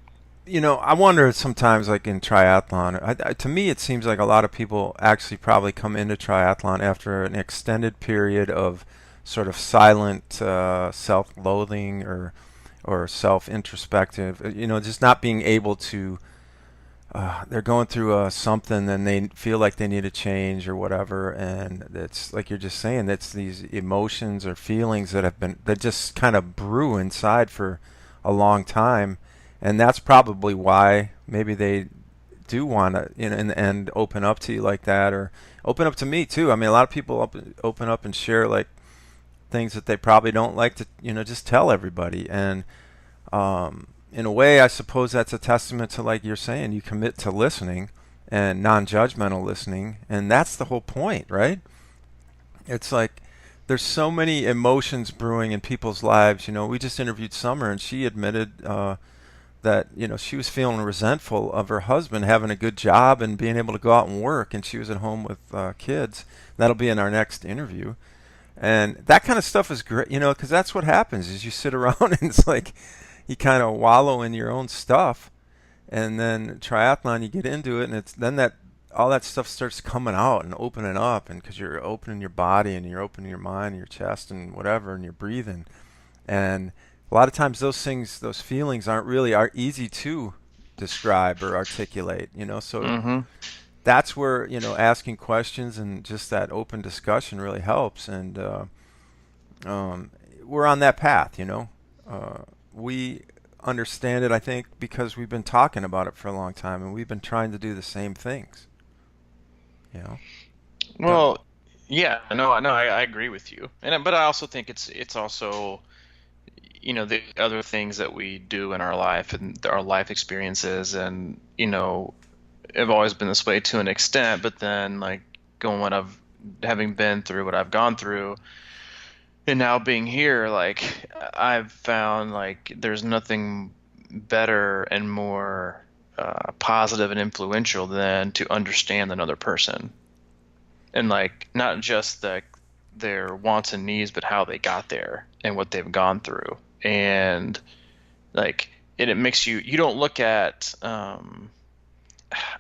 I wonder sometimes, like in triathlon, to me, it seems like a lot of people actually probably come into triathlon after an extended period of sort of silent self-loathing or self-introspective. Just not being able to. They're going through something, and they feel like they need a change or whatever, and it's like you're just saying, that's these emotions or feelings that just kind of brew inside for a long time, and that's probably why maybe they do want to, in the end, open up to you like that, or open up to me too. I mean, a lot of people open up and share like things that they probably don't like to, just tell everybody, and in a way, I suppose that's a testament to, like you're saying, you commit to listening and non-judgmental listening, and that's the whole point, right? It's like there's so many emotions brewing in people's lives. We just interviewed Summer, and she admitted that she was feeling resentful of her husband having a good job and being able to go out and work, and she was at home with kids. That'll be in our next interview. And that kind of stuff is great, because that's what happens is you sit around and it's like you kind of wallow in your own stuff, and then triathlon, you get into it, and it's then that all that stuff starts coming out and opening up, and because you're opening your body and you're opening your mind and your chest and whatever, and you're breathing, and a lot of times those things, those feelings are easy to describe or articulate, so Hmm. that's where asking questions and just that open discussion really helps, and um, we're on that path. We understand it, I think, because we've been talking about it for a long time, and we've been trying to do the same things. You know, Don't- Well, yeah, no, no, I agree with you, and but I also think it's also the other things that we do in our life and our life experiences, and have always been this way to an extent, but then like going what I've having been through what I've gone through, and now being here, like I've found like there's nothing better and more positive and influential than to understand another person, and like not just their wants and needs, but how they got there and what they've gone through. And like it makes you don't look at I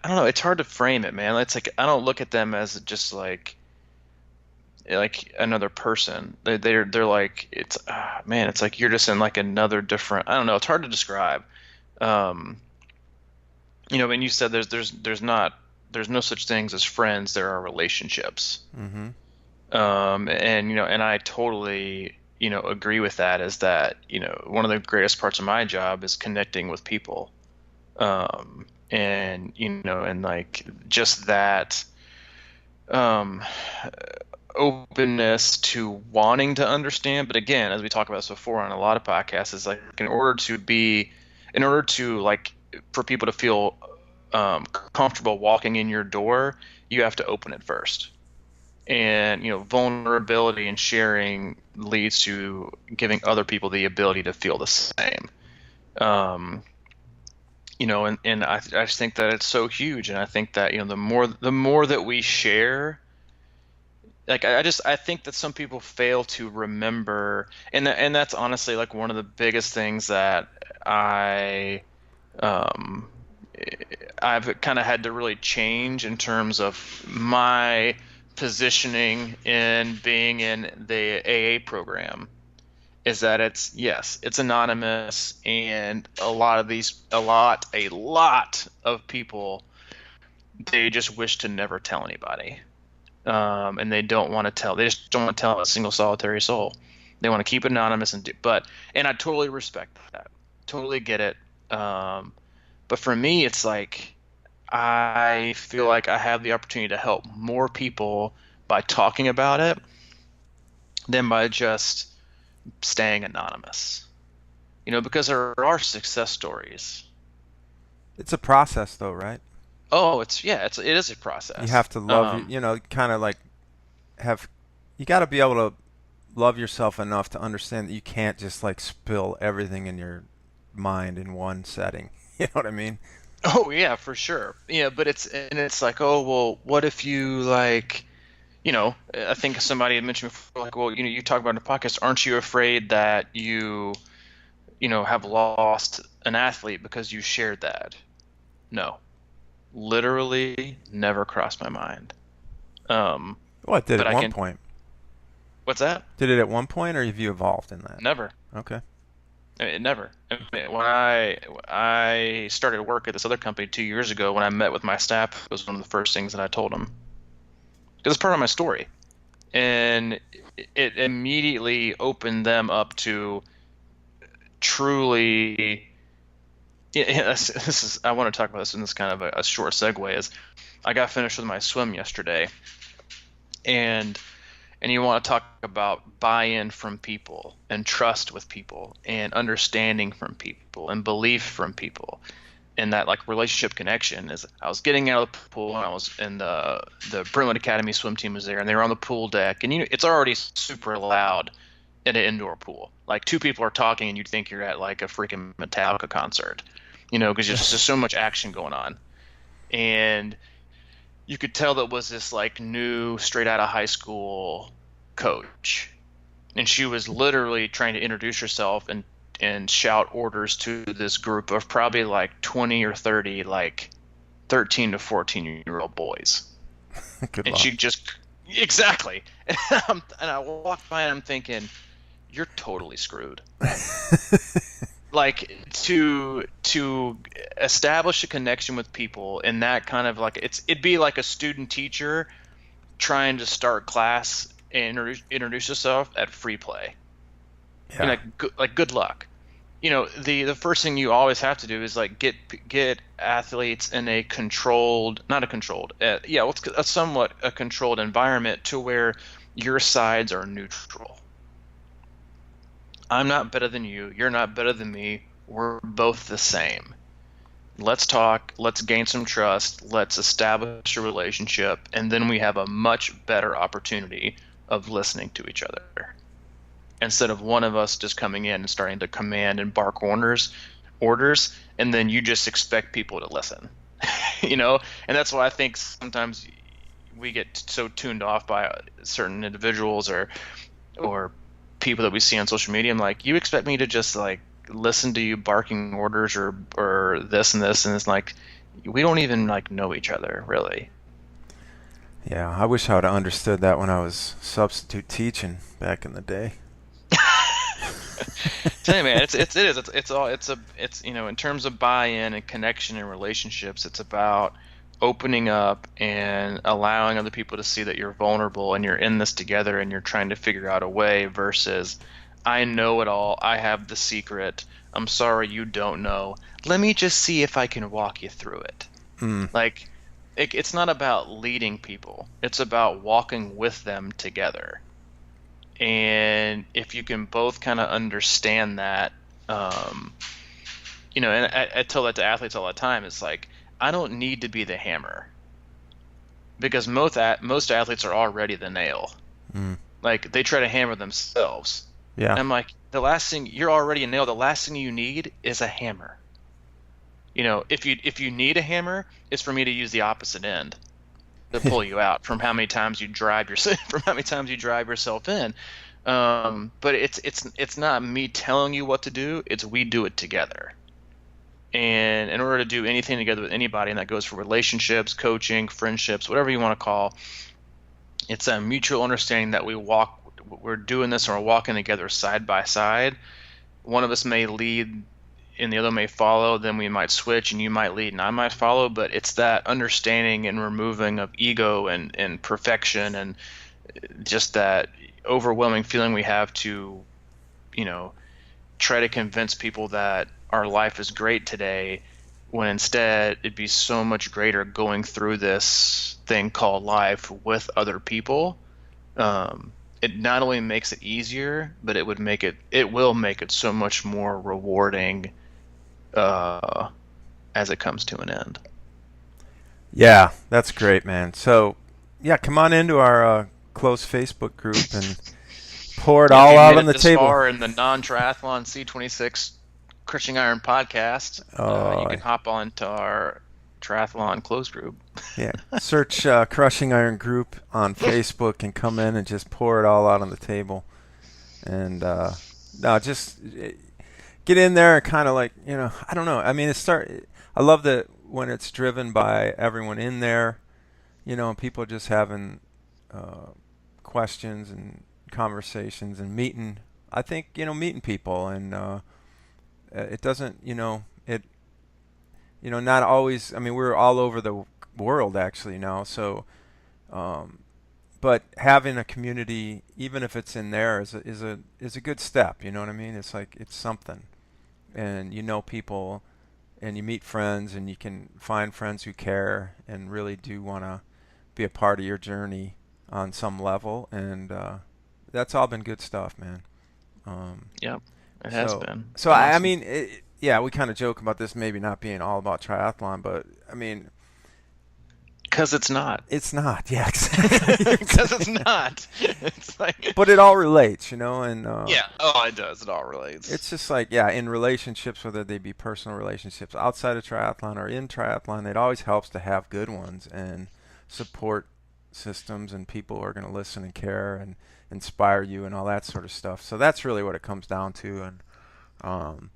don't know, it's hard to frame it, man. It's like I don't look at them as just like another person. They're like it's man, it's like you're just in like another different, I don't know, it's hard to describe. um when you said there's no such things as friends, there are relationships. mm-hmm. And and I totally agree with that, is that one of the greatest parts of my job is connecting with people. And and like just that um openness to wanting to understand. But again, as we talked about this before on a lot of podcasts, is like in order to like for people to feel comfortable walking in your door, you have to open it first. And vulnerability and sharing leads to giving other people the ability to feel the same. um and I just think that it's so huge, and I think that the more that we share, like I think that some people fail to remember, and that's honestly like one of the biggest things that I um I've kind of had to really change in terms of my positioning in being in the AA program, is that it's, yes, it's anonymous, and a lot of people, they just wish to never tell anybody. And they just don't want to tell a single solitary soul. They want to keep it anonymous and I totally respect that, totally get it. But for me, it's like I feel like I have the opportunity to help more people by talking about it than by just staying anonymous. Because there are success stories. It's a process, though, right? Oh, it is a You process. have to love you, kind of like have you got to be able to love yourself enough to understand that you can't just like spill everything in your mind in one setting. You know what I mean? Oh yeah, for sure. Yeah, but it's like, oh well, what if you like, I think somebody had mentioned before, like, well, you talk about in the podcast, aren't you afraid that you have lost an athlete because you shared that? No, literally never crossed my mind. Um, Well, it did but at I one can, point. what's that? Did it at one point, or have you evolved in that? Never. Okay. Never. I mean, when I started work at this other company 2 years ago, when I met with my staff, it was one of the first things that I told them because it's part of my story, and it immediately opened them up to truly. Yeah, this is. I want to talk about this in this kind of a short segue. Is I got finished with my swim yesterday, and you want to talk about buy-in from people and trust with people and understanding from people and belief from people and that like relationship connection is I was getting out of the pool and I was in the Brentwood Academy swim team was there and they were on the pool deck and it's already super loud in an indoor pool. Like two people are talking and you'd think you're at like a freaking Metallica concert, because there's just so much action going on. And you could tell that was this like new straight out of high school coach, and she was literally trying to introduce herself and shout orders to this group of probably like 20 or 30 like 13 to 14-year-old boys. Good And luck. she just exactly. And I walked by and I'm thinking, you're totally screwed. Like to establish a connection with people in that kind of like it'd be like a student teacher trying to start class and introduce yourself at free play. And Yeah. like good luck. The first thing you always have to do is like get athletes in a controlled, not a controlled, yeah, what's a somewhat a controlled environment to where your sides are neutral. I'm not better than you. You're not better than me. We're both the same. Let's talk. Let's gain some trust. Let's establish a relationship, and then we have a much better opportunity of listening to each other instead of one of us just coming in and starting to command and bark orders, and then you just expect people to listen. And that's why I think sometimes we get so tuned off by certain individuals or people that we see on social media. I'm like, you expect me to just like listen to you barking orders or this and this, and it's like we don't even like know each other really. Yeah. I wish I would have understood that when I was substitute teaching back in the day. Tell you, man, it's all it's in terms of buy-in and connection and relationships, it's about opening up and allowing other people to see that you're vulnerable and you're in this together and you're trying to figure out a way versus I know it all, I have the secret. I'm sorry you don't know. Let me just see if I can walk you through it. Mm. Like it's not about leading people. It's about walking with them together. And if you can both kind of understand that, um, and I tell that to athletes all the time, it's like, I don't need to be the hammer because most athletes are already the nail. Mm. Like they try to hammer themselves. Yeah. And I'm like, the last thing you're already a nail. The last thing you need is a hammer. If you need a hammer, it's for me to use the opposite end to pull you out from how many times you drive yourself from how many times you drive yourself in. But it's not me telling you what to do. It's we do it together. And in order to do anything together with anybody, and that goes for relationships, coaching, friendships, whatever you want to call, it's a mutual understanding that we're doing this and we're walking together side by side. One of us may lead and the other may follow, then we might switch and you might lead and I might follow, but it's that understanding and removing of ego and perfection and just that overwhelming feeling we have to, you know, try to convince people that our life is great today when instead it'd be so much greater going through this thing called life with other people. It not only makes it easier, but it will make it so much more rewarding uh, as it comes to an end. Yeah, that's great, man. So, yeah, come on into our close Facebook group and pour it Yeah, if all you've out made on it the this table. far in the non-triathlon C26 Crushing Iron podcast, you Oh, can hop on to our triathlon closed group. Yeah. Search Crushing Iron Group on Facebook and come in and just pour it all out on the table. And no, just get in there and kind of like, I don't know. I mean, I love that when it's driven by everyone in there, and people just having uh, questions and conversations and meeting. I think, meeting people and it doesn't, not always. I mean, we're all over the world actually now, so. But having a community, even if it's in there, is a good step. You know what I mean? It's like it's something, and people, and you meet friends, and you can find friends who care and really do want to be a part of your journey on some level, and that's all been good stuff, man. Um, Yep, it has so, been. It's so been I awesome. mean, yeah, we kind of joke about this maybe not being all about triathlon, but I mean, Because it's not. it's not. Yeah, exactly. Because it's not. It's like, But it all relates, and yeah. Oh, it does. It all relates. it's just like, yeah, in relationships, whether they be personal relationships outside of triathlon or in triathlon, it always helps to have good ones and support systems and people who are going to listen and care and inspire you and all that sort of stuff. So that's really what it comes down to. And, um,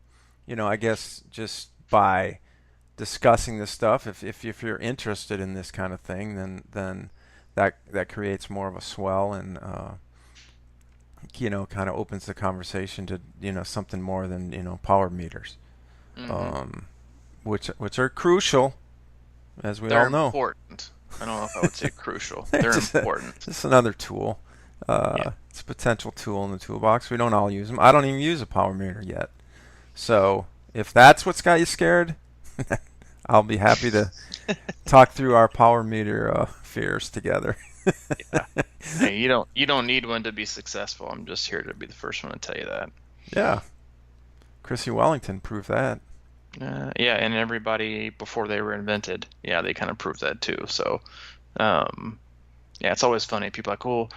I guess just by discussing this stuff, if you're interested in this kind of thing, then that creates more of a swell and kind of opens the conversation to something more than power meters, Hmm. um, which are crucial, as we They're all know. important. I don't know if I would say crucial. They're They're just important. just another tool. Yeah. It's a potential tool in the toolbox. We don't all use them. I don't even use a power meter yet. So if that's what's got you scared, I'll be happy to talk through our power meter fears together. Yeah. Hey, you don't need one to be successful. I'm just here to be the first one to tell you that. Yeah, Chrissy Wellington proved that. Yeah, and everybody before they were invented, yeah, they kind of proved that too. So, um, yeah, it's always funny. People are like, well,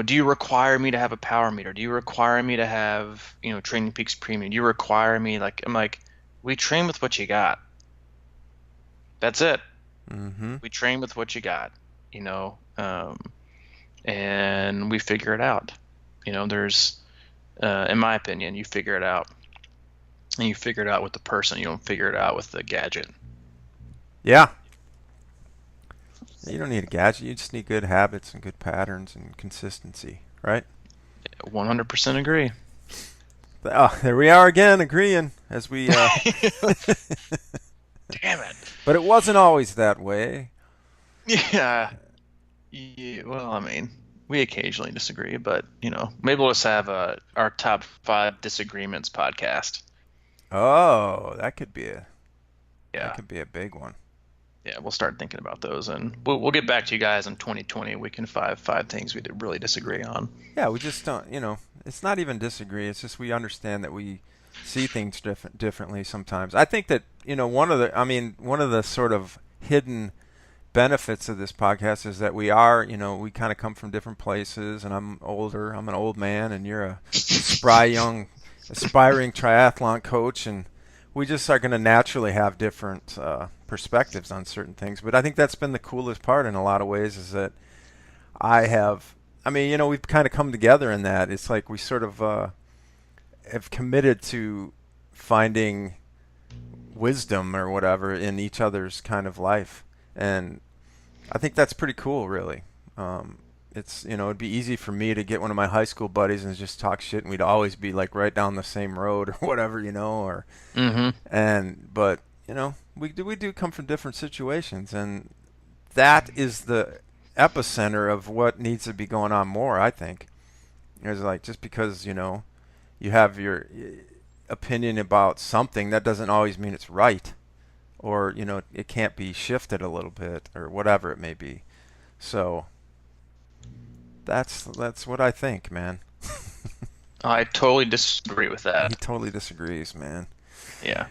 do you require me to have a power meter? Do you require me to have, Training Peaks Premium? Do you require me like I'm like, we train with what you got. That's it. Mm-hmm. We train with what you got, you know, um, and we figure it out. There's, in my opinion, you figure it out, and you figure it out with the person. You don't figure it out with the gadget. Yeah, you don't need a gadget. You just need good habits and good patterns and consistency, right? 100% agree. Oh, there we are again, agreeing as we. Damn it. But it wasn't always that way. Yeah. Yeah. Well, I mean, we occasionally disagree, but maybe we'll just have our top five disagreements podcast. Oh, that Yeah. could be a big one. Yeah, we'll start thinking about those, and we'll get back to you guys in 2020. We can five things we did really disagree on. Yeah, we just don't. It's not even disagree. It's just we understand that we see things differently sometimes. I think that one of the sort of hidden benefits of this podcast is that we kind of come from different places, and I'm older. I'm an old man, and you're a spry young aspiring triathlon coach, and we just are going to naturally have different perspectives on certain things. But I think that's been the coolest part in a lot of ways is that we've kind of come together in that. It's like we sort of have committed to finding wisdom or whatever in each other's kind of life. And I think that's pretty cool, really. It'd be easy for me to get one of my high school buddies and just talk shit, and we'd always be like right down the same road or whatever, Mm-hmm. but we do come from different situations, and that is the epicenter of what needs to be going on more. I think it's like just because you have your opinion about something, that doesn't always mean it's right, or it can't be shifted a little bit or whatever it may be. So that's what I think, man. I totally disagree with He that. totally disagrees, man. Yeah.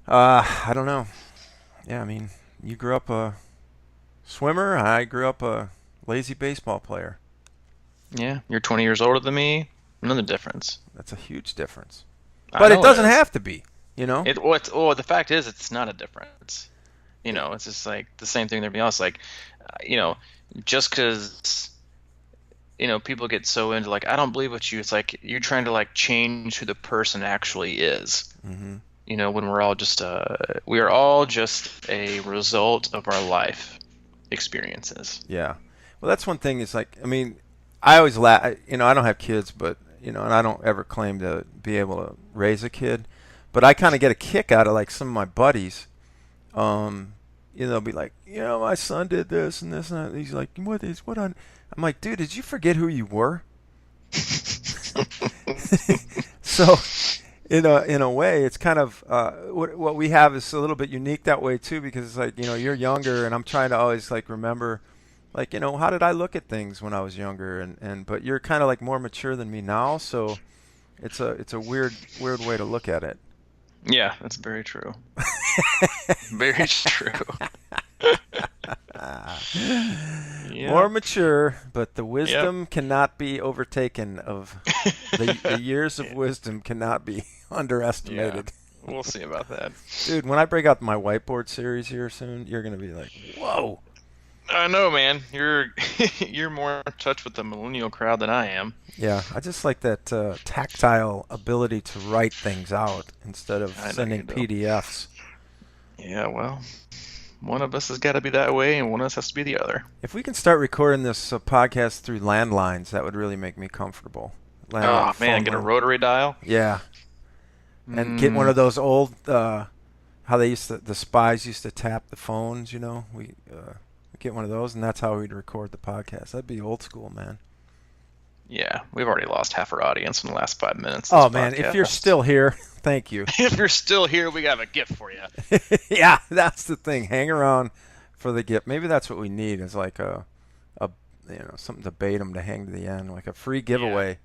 I don't know. Yeah, I mean, you grew up a swimmer. I grew up a lazy baseball player. Yeah. You're 20 years older than me. Another difference. That's a huge difference. I But it know it doesn't is. have to be. The fact is, it's not a difference. It's just like the same thing with everybody else. Like, you know, just because people get so into like, I don't believe what you. It's like you're trying to like change who the person actually is. Hmm. When we are all just a result of our life experiences. Yeah. Well, that's one thing. Is like, I mean, I always laugh. I don't have kids, but and I don't ever claim to be able to raise a kid, but I kind of get a kick out of like some of my buddies. They'll be like, my son did this and this and that. And he's like, what on? I'm like, dude, did you forget who you were? So, in a way, it's kind of what we have is a little bit unique that way too, because it's like, you're younger, and I'm trying to always like remember, like, how did I look at things when I was younger, and but you're kind of like more mature than me now, so it's a weird way to look at it. Yeah, that's very true. Very true. More Yeah. mature, but the Yep. wisdom cannot be overtaken. The years of Yeah. wisdom cannot be Yeah. underestimated. We'll see about that. Dude, when I break out my whiteboard series here soon, you're gonna be like, "Whoa!" I know, man. You're you're more in touch with the millennial crowd than I am. Yeah, I just like that tactile ability to write things out instead of I know you sending do. PDFs. Yeah, well, one of us has got to be that way, and one of us has to be the other. If we can start recording this podcast through landlines, that would really make me comfortable. Landline Oh man, phone get a line. rotary dial. Yeah, and get one Mm, of those old how the spies used to tap the phones. We get one of those, and that's how we'd record the podcast. That'd be old school, man. yeah, we've already lost half our audience in the last 5 minutes of this Oh man, if you're podcast. still here, thank you. If you're still here, we have a gift for you. Yeah, that's the thing. Hang around for the gift. Maybe that's what we need is like a something to bait them to hang to the end, like a free Yeah, giveaway.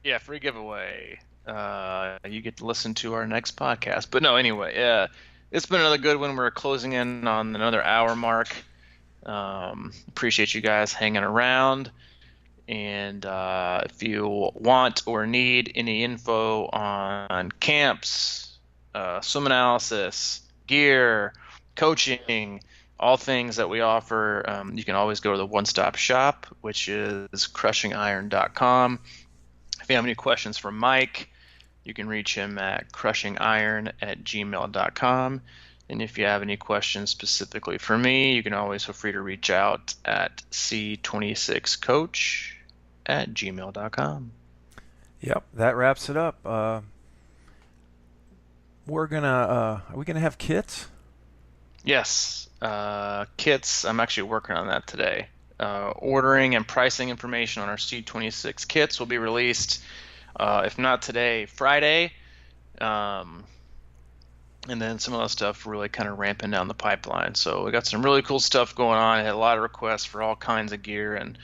yeah, free giveaway. You get to listen to our next podcast. But no, anyway, yeah, it's been another good one. We're closing in on another hour mark. Appreciate you guys hanging around. And if you want or need any info on camps, swim analysis, gear, coaching, all things that we offer, you can always go to the one-stop shop, which is crushingiron.com. If you have any questions for Mike, you can reach him at crushingiron@gmail.com. And if you have any questions specifically for me, you can always feel free to reach out at c26coach@gmail.com. Yep, that wraps it up. Are we gonna have kits? Yes, kits. I'm actually working on that today. Ordering and pricing information on our C26 kits will be released, if not today, Friday. Um, and then some of that stuff really kind of ramping down the pipeline. So we got some really cool stuff going on. I had a lot of requests for all kinds of gear, and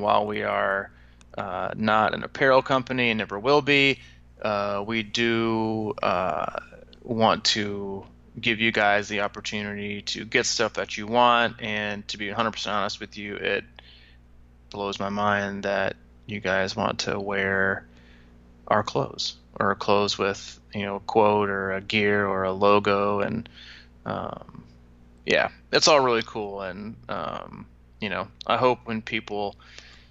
while we are not an apparel company and never will be, we do want to give you guys the opportunity to get stuff that you want. And to be 100% honest with you, it blows my mind that you guys want to wear our clothes or clothes with a quote or a gear or a logo. And yeah, it's all really cool. And I hope when people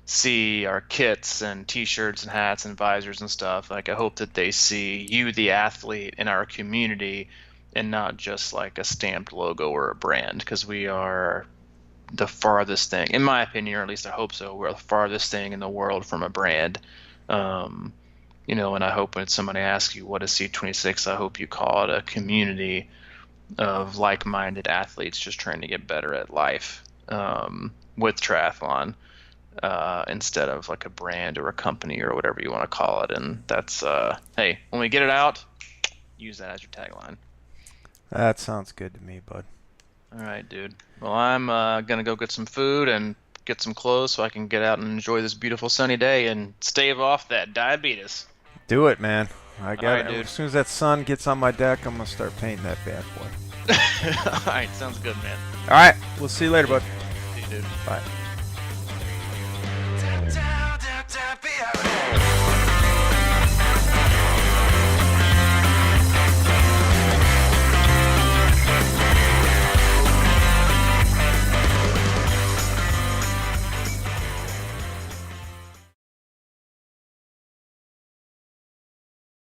see our kits and t-shirts and hats and visors and stuff, like I hope that they see you, the athlete, in our community, and not just like a stamped logo or a brand, because we are the farthest thing, in my opinion, or at least I hope so, we're the farthest thing in the world from a brand. um, and I hope when somebody asks you what is C26, I hope you call it a community of like-minded athletes just trying to get better at life, with triathlon, instead of like a brand or a company or whatever you want to call it. And that's hey, when we get it out, use that as your tagline. That sounds good to me, bud. All right, dude. Well, I'm gonna go get some food and get some clothes so I can get out and enjoy this beautiful sunny day and stave off that diabetes. Do it, man. I All got right, it. dude. As soon as that sun gets on my deck, I'm gonna start painting that bad boy. All right, sounds good, man. All right, we'll see you later, bud. See you, dude. Bye.